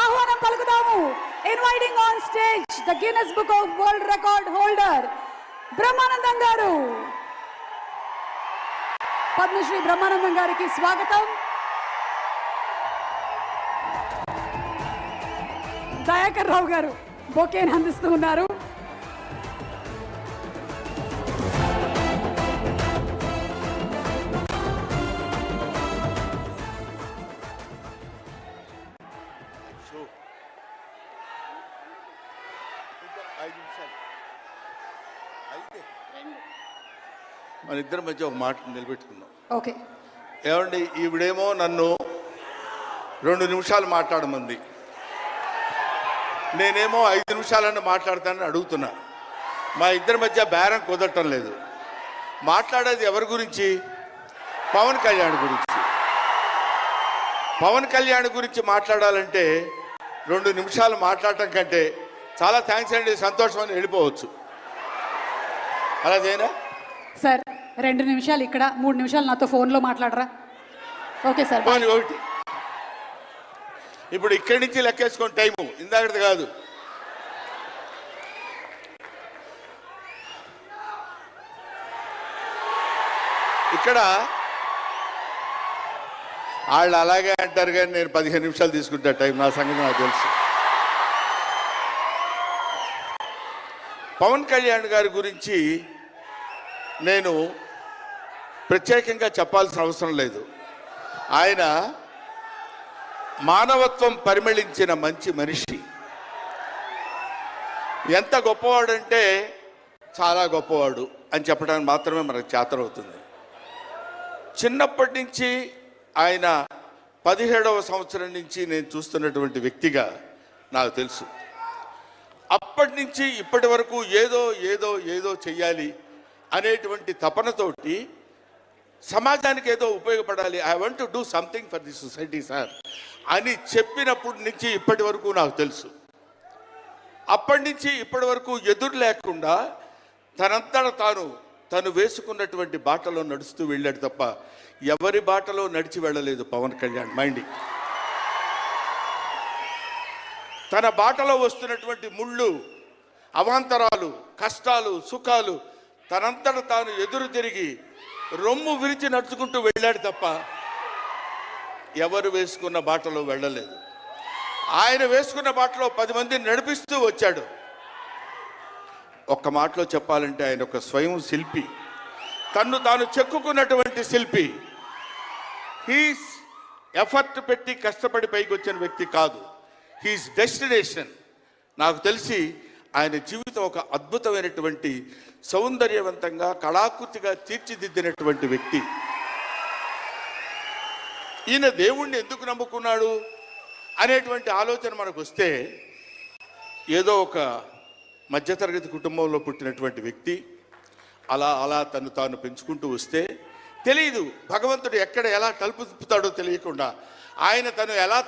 ఆహ్వానం పలుకుదాము. Inviting on stage the Guinness book of world record holder Brahmanandam garu. Padmashri Brahmanandam గారికి స్వాగతం. దయాకర్ రావు గారు బొకేని అందిస్తూ ఉన్నారు. మన ఇద్దరి మధ్య ఒక మాట నిలబెట్టుకుందాం. ఓకే. ఏమండి, ఈవిడేమో నన్ను 2 నిమిషాలు మాట్లాడమంది, నేనేమో 5 నిమిషాలన్నా మాట్లాడతానని అడుగుతున్నా. మా ఇద్దరి మధ్య బేరం కుదరటం లేదు. మాట్లాడేది ఎవరి గురించి? పవన్ కళ్యాణ్ గురించి. పవన్ కళ్యాణ్ గురించి మాట్లాడాలంటే 2 నిమిషాలు మాట్లాడటం కంటే చాలా థ్యాంక్స్ అండి, సంతోషం అని వెళ్ళిపోవచ్చు. అలా చేయనా సార్? 2 నిమిషాలు ఇక్కడ, 3 నిమిషాలు నాతో ఫోన్లో మాట్లాడరా? Okay sir. ఒకటి ఇప్పుడు ఇక్కడి నుంచి లెక్కేసుకొని టైము ఇందాకది కాదు. ఇక్కడ వాళ్ళు అలాగే అంటారు కానీ నేను 15 నిమిషాలు తీసుకుంటా టైం. నా సంగతి నాకు తెలుసు. పవన్ కళ్యాణ్ గారి గురించి నేను ప్రత్యేకంగా చెప్పాల్సిన అవసరం లేదు. ఆయన మానవత్వం పరిమళించిన మంచి మనిషి. ఎంత గొప్పవాడంటే చాలా గొప్పవాడు అని చెప్పడానికి మాత్రమే మనకు చేతనవుతుంది. చిన్నప్పటి నుంచి ఆయన 17వ సంవత్సరం నుంచి నేను చూస్తున్నటువంటి వ్యక్తిగా నాకు తెలుసు. అప్పటి నుంచి ఇప్పటి వరకు ఏదో ఏదో ఏదో చెయ్యాలి అనేటువంటి తపనతోటి సమాజానికి ఏదో ఉపయోగపడాలి, I want to do something for the society sir అని చెప్పినప్పటి నుంచి ఇప్పటి వరకు నాకు తెలుసు. అప్పటి నుంచి ఇప్పటి వరకు ఎదురు లేకుండా తనంతట తను వేసుకున్నటువంటి బాటలో నడుస్తూ వెళ్ళాడు తప్ప ఎవరి బాటలో నడిచి వెళ్ళలేదు పవన్ కళ్యాణ్. మైండ్ తన బాటలో వస్తున్నటువంటి ముళ్ళు, అవాంతరాలు, కష్టాలు, సుఖాలు తనంతట తాను ఎదురు తిరిగి రొమ్ము విరిచి నడుచుకుంటూ వెళ్ళాడు తప్ప ఎవరు వేసుకున్న బాటలో వెళ్ళలేదు. ఆయన వేసుకున్న బాటలో 10 మందిని నడిపిస్తూ వచ్చాడు. ఒక్క మాటలో చెప్పాలంటే ఆయన ఒక స్వయం శిల్పి, తన్ను తాను చెక్కుకున్నటువంటి శిల్పి. హీస్ ఎఫర్ట్ పెట్టి కష్టపడి పైకి వచ్చిన వ్యక్తి కాదు, హీస్ డెస్టినేషన్. నాకు తెలిసి ఆయన జీవితం ఒక అద్భుతమైనటువంటి సౌందర్యవంతంగా కళాకృతిగా తీర్చిదిద్దినటువంటి వ్యక్తి. ఈయన దేవుణ్ణి ఎందుకు నమ్ముకున్నాడు అనేటువంటి ఆలోచన మనకు వస్తే, ఏదో ఒక మధ్యతరగతి కుటుంబంలో పుట్టినటువంటి వ్యక్తి అలా అలా తను తాను పెంచుకుంటూ వస్తే తెలియదు భగవంతుడు ఎక్కడ ఎలా తలుపు తిప్పుతాడో తెలియకుండా ఆయన తను ఎలా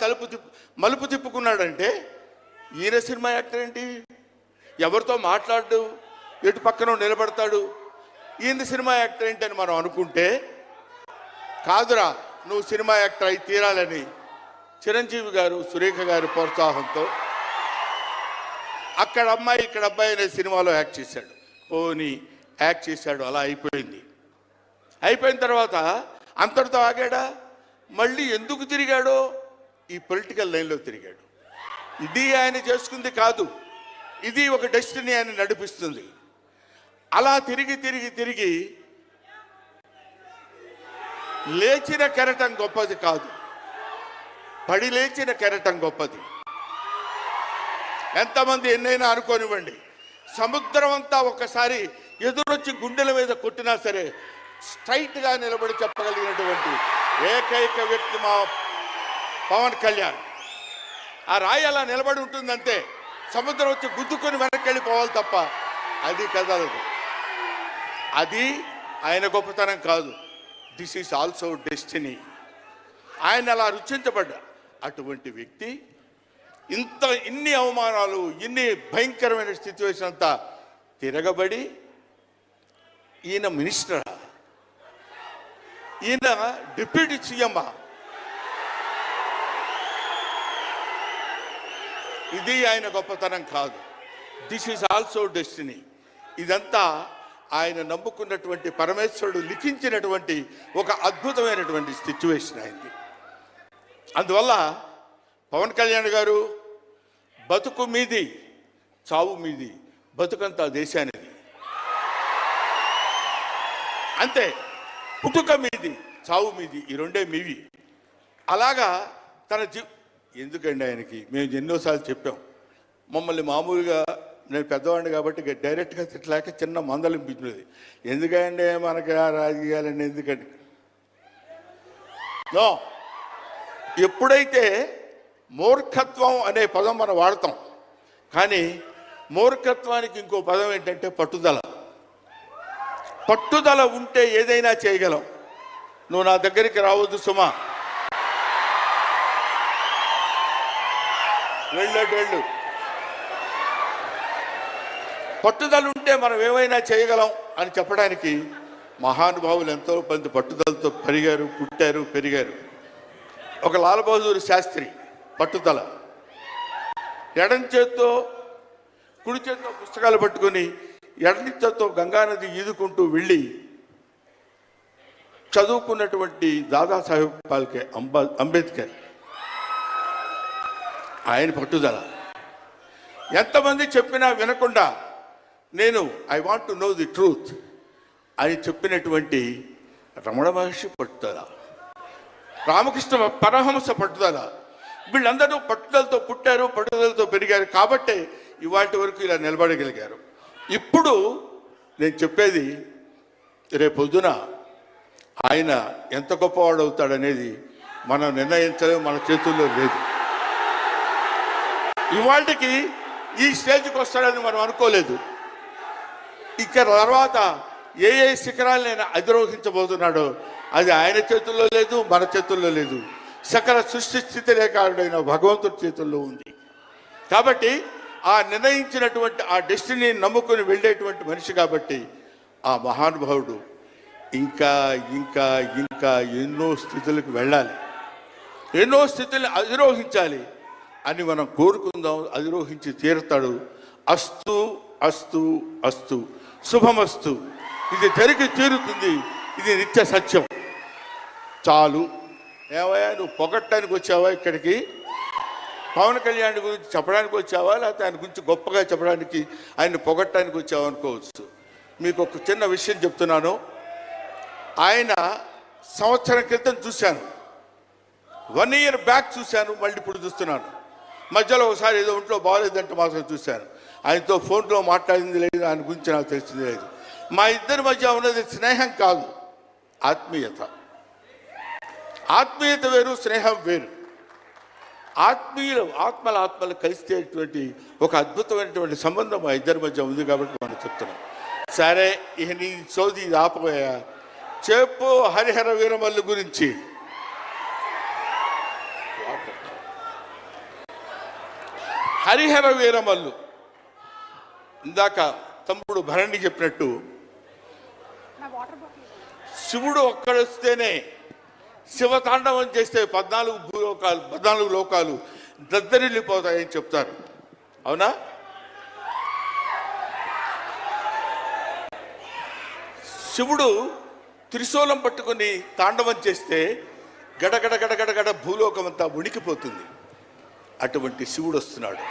మలుపు తిప్పుకున్నాడంటే, ఈయన సినిమా యాక్టర్ ఏంటి, ఎవరితో మాట్లాడు, ఎటు పక్కన నిలబడతాడు, ఈయన సినిమా యాక్టర్ ఏంటి అని మనం అనుకుంటే, కాదురా నువ్వు సినిమా యాక్టర్ అయి తీరాలని చిరంజీవి గారు, సురేఖ గారి ప్రోత్సాహంతో అక్కడ అమ్మాయి ఇక్కడ అబ్బాయి అనే సినిమాలో యాక్ట్ చేశాడు. పోనీ యాక్ట్ చేశాడు, అలా అయిపోయింది. అయిపోయిన తర్వాత అంతటితో ఆగాడా? మళ్ళీ ఎందుకు తిరిగాడో ఈ పొలిటికల్ లైన్లో తిరిగాడు. ఇది ఆయన చేసుకుంది కాదు, ఇది ఒక డెస్టినీ ఆయన నడిపిస్తుంది. అలా తిరిగి తిరిగి తిరిగి లేచిన కెరటం గొప్పది కాదు, పడి లేచిన కెరటం గొప్పది. ఎంతమంది ఎన్నైనా అనుకోనివ్వండి, సముద్రం అంతా ఒకసారి ఎదురొచ్చి గుండెల మీద కొట్టినా సరే స్ట్రైట్గా నిలబడి చెప్పగలిగినటువంటి ఏకైక వ్యక్తి మా పవన్ కళ్యాణ్. ఆ రాయి అలా నిలబడి ఉంటుందంటే సముద్రం వచ్చి గుద్దుకొని వెనక్కి వెళ్ళిపోవాలి తప్ప అది కదలదు. అది ఆయన గొప్పతనం కాదు, దిస్ ఈజ్ ఆల్సో డెస్టినీ. ఆయన అలా రుచించబడ్డ అటువంటి వ్యక్తి ఇన్ని అవమానాలు, ఇన్ని భయంకరమైన సిచ్యువేషన్ అంతా తిరగబడి ఈయన మినిస్టరా, ఈయన డిప్యూటీ సీఎం, ఇది ఆయన గొప్పతనం కాదు. This is also destiny. ఇదంతా ఆయన నమ్ముకున్నటువంటి పరమేశ్వరుడు లిఖించినటువంటి ఒక అద్భుతమైనటువంటి సిచ్యువేషన్ అయింది. అందువల్ల పవన్ కళ్యాణ్ గారు బతుకు మీది చావు మీది, బతుకంతా దేశానిది అంతే. పుట్టుక మీది చావు మీది, ఈ రెండే మీవి. అలాగా తన ఎందుకండి ఆయనకి మేము ఎన్నోసార్లు చెప్పాం. మమ్మల్ని మామూలుగా నేను పెద్దవాడిని కాబట్టి డైరెక్ట్గా తిట్టలేక చిన్న మందలింపించినది. ఎందుకంటే మనకి ఆ రాజకీయాలన్నీ ఎందుకండి నో. ఎప్పుడైతే మూర్ఖత్వం అనే పదం మనం వాడతాం, కానీ మూర్ఖత్వానికి ఇంకో పదం ఏంటంటే పట్టుదల. పట్టుదల ఉంటే ఏదైనా చేయగలం. నువ్వు నా దగ్గరికి రావద్దు సుమా, వెళ్ళు. పట్టుదల ఉంటే మనం ఏమైనా చేయగలం అని చెప్పడానికి మహానుభావులు ఎంతో మంది పట్టుదలతో పెరిగారు, పుట్టారు, పెరిగారు. ఒక లాల్ బహదూర్ శాస్త్రి పట్టుదల, ఎడం చేత్తో కుడి చేత్తో పుస్తకాలు పట్టుకొని ఎడని చేత్తో గంగానది ఈదుకుంటూ వెళ్ళి చదువుకున్నటువంటి దాదాసాహెబ్ ఫాల్కే అంబేద్కర్. ఆయన పట్టుదల. ఎంతమంది చెప్పినా వినకుండా నేను I want to know the truth అని చెప్పినటువంటి రమణ మహర్షి పట్టుదల, రామకృష్ణ పరమహంస పట్టుదల. వీళ్ళందరూ పట్టుదలతో పుట్టారు, పట్టుదలతో పెరిగారు కాబట్టే ఇవాటి వరకు ఇలా నిలబడగలిగారు. ఇప్పుడు నేను చెప్పేది, రేపొద్దున ఆయన ఎంత గొప్పవాడు అవుతాడనేది మనం నిర్ణయించలేము, మన చేతుల్లో లేదు. ఇవాళకి ఈ స్టేజ్కి వస్తాడని మనం అనుకోలేదు. ఇక తర్వాత ఏ శిఖరాలైనా అధిరోహించబోతున్నాడో అది ఆయన చేతుల్లో లేదు, మన చేతుల్లో లేదు. సకల సృష్టి స్థితి రేఖాడైన భగవంతుడి చేతుల్లో ఉంది. కాబట్టి ఆ నిర్ణయించినటువంటి ఆ డెస్టినీని నమ్ముకొని వెళ్ళేటువంటి మనిషి కాబట్టి ఆ మహానుభావుడు ఇంకా ఇంకా ఇంకా ఎన్నో స్థితులకు వెళ్ళాలి, ఎన్నో స్థితులను అధిరోహించాలి అని మనం కోరుకుందాం. అధిరోహించి తీరుతాడు. అస్తు అస్తు అస్తు, శుభమస్తు. ఇది జరిగి తీరుతుంది, ఇది నిత్య సత్యం. చాలు. ఏమయ్యా నువ్వు పొగట్టడానికి వచ్చావా ఇక్కడికి? పవన్ కళ్యాణ్ గురించి చెప్పడానికి వచ్చావా, లేకపోతే ఆయన గురించి గొప్పగా చెప్పడానికి, ఆయన పొగట్టడానికి వచ్చావా అనుకోవచ్చు. మీకు ఒక చిన్న విషయం చెప్తున్నాను. ఆయన సంవత్సరం క్రితం చూశాను, 1 year బ్యాక్ చూశాను, మళ్ళీ ఇప్పుడు చూస్తున్నాను. మధ్యలో ఒకసారి ఏదో ఒంట్లో బాగోలేదంటే మాత్రం చూశాను. ఆయనతో ఫోన్లో మాట్లాడింది లేదు, ఆయన గురించి నాకు తెలిసింది లేదు. మా ఇద్దరి మధ్య ఉన్నది స్నేహం కాదు, ఆత్మీయత. ఆత్మీయత వేరు, స్నేహం వేరు. ఆత్మలు కలిసేటువంటి ఒక అద్భుతమైనటువంటి సంబంధం మా ఇద్దరి మధ్య ఉంది కాబట్టి మనం చెప్తున్నాం. సరే, ఇక నీ సోది ఆపబోయా, చెప్పు హరిహర వీరమల్లు గురించి. హరిహర వీరమల్లు ఇందాక తమ్ముడు భరణి చెప్పినట్టు, శివుడు ఒక్కడొస్తేనే, శివతాండవం చేస్తే 14 లోకాలు దద్దరిల్లిపోతాయని చెప్తారు. అవునా? శివుడు త్రిశూలం పట్టుకొని తాండవం చేస్తే గడగడ గడగడగడ భూలోకం అంతా ఉణికిపోతుంది. అటువంటి శివుడు వస్తున్నాడు.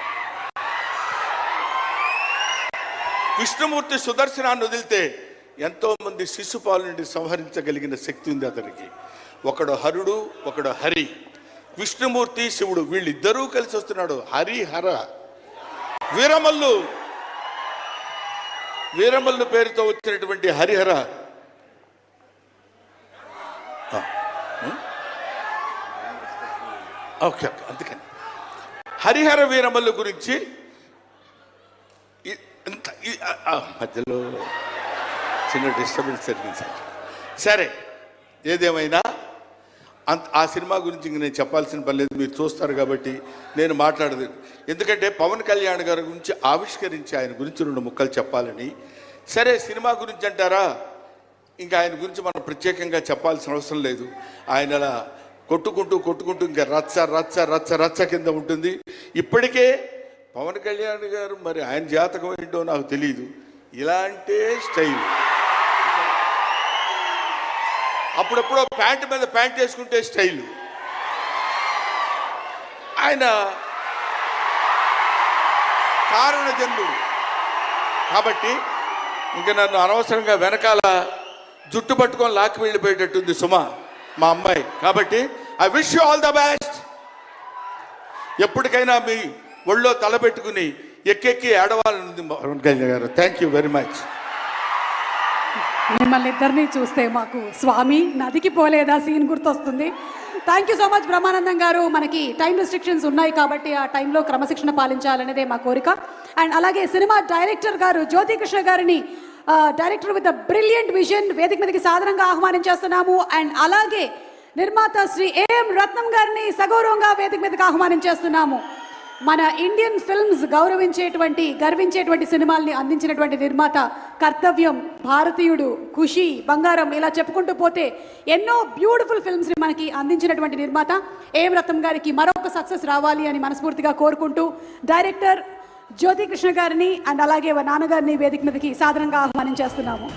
విష్ణుమూర్తి సుదర్శనాన్ని వదిలితే ఎంతో మంది శిశుపాలు నుండి సంహరించగలిగిన శక్తి ఉంది అతనికి. ఒకడు హరుడు, ఒకడు హరి. విష్ణుమూర్తి శివుడు వీళ్ళిద్దరూ కలిసి వస్తున్నాడు. హరిహర వీరమల్లు పేరుతో వచ్చినటువంటి హరిహర. ఓకే, అందుకని హరిహర వీరమల్లు గురించి మధ్యలో చిన్న డిస్టర్బెన్స్ జరిగింది. సరే, ఏదేమైనా ఆ సినిమా గురించి ఇంక నేను చెప్పాల్సిన పని లేదు, మీరు చూస్తారు కాబట్టి నేను మాట్లాడదు. ఎందుకంటే పవన్ కళ్యాణ్ గారి గురించి ఆవిష్కరించి ఆయన గురించి 2 ముక్కలు చెప్పాలని. సరే, సినిమా గురించి అంటారా, ఇంకా ఆయన గురించి మనం ప్రత్యేకంగా చెప్పాల్సిన అవసరం లేదు. ఆయన కొట్టుకుంటూ ఇంకా రచ్చ రచ్చ రచ్చ రచ్చ కింద ఉంటుంది. ఇప్పటికే పవన్ కళ్యాణ్ గారు మరి ఆయన జాతకం ఏంటో నాకు తెలియదు, ఇలాంటి స్టైల్. అప్పుడెప్పుడో ప్యాంట్ మీద ప్యాంట్ వేసుకుంటే స్టైలు. ఆయన కారణ జన్ముడు కాబట్టి ఇంకా నన్ను అనవసరంగా వెనకాల జుట్టు పట్టుకొని లాక్కి వెళ్ళిపోయేటట్టుంది సుమ మా అమ్మాయి. కాబట్టి I wish you all the best. ఎప్పటికైనా మీ ఒళ్ళో తలపెట్టుకుని ఎక్కెక్కి ఏడవాలని పవన్ కళ్యాణ్ గారు. Thank you very much. మిమ్మల్ని ఇద్దరిని చూస్తే మాకు స్వామి నదికి పోలేదా సీన్ గుర్తొస్తుంది. Thank you so much Brahmanandam గారు. మనకి టైం రెస్ట్రిక్షన్స్ ఉన్నాయి కాబట్టి ఆ టైంలో క్రమశిక్షణ పాలించాలనేదే మా కోరిక. అండ్ అలాగే సినిమా డైరెక్టర్ గారు జ్యోతికృష్ణ గారిని, డైరెక్టర్ విత్ బ్రిలియంట్ విజన్, వేదిక మీదకి సాధారణంగా ఆహ్వానించేస్తున్నాము. అండ్ అలాగే నిర్మాత శ్రీ ఏఎం రత్నం గారిని సగౌరవంగా వేదిక మీదకి ఆహ్వానించేస్తున్నాము. మన ఇండియన్ ఫిల్మ్స్ గర్వించేటువంటి సినిమాల్ని అందించినటువంటి నిర్మాత, కర్తవ్యం, భారతీయుడు, ఖుషి, బంగారం, ఇలా చెప్పుకుంటూ పోతే ఎన్నో బ్యూటిఫుల్ ఫిల్మ్స్ని మనకి అందించినటువంటి నిర్మాత ఏఎం రత్నం గారికి మరొక సక్సెస్ రావాలి అని మనస్ఫూర్తిగా కోరుకుంటూ డైరెక్టర్ జ్యోతికృష్ణ గారిని అండ్ అలాగే నాన్నగారిని వేదిక మీదకి సాధారణంగా ఆహ్వానించేస్తున్నాము.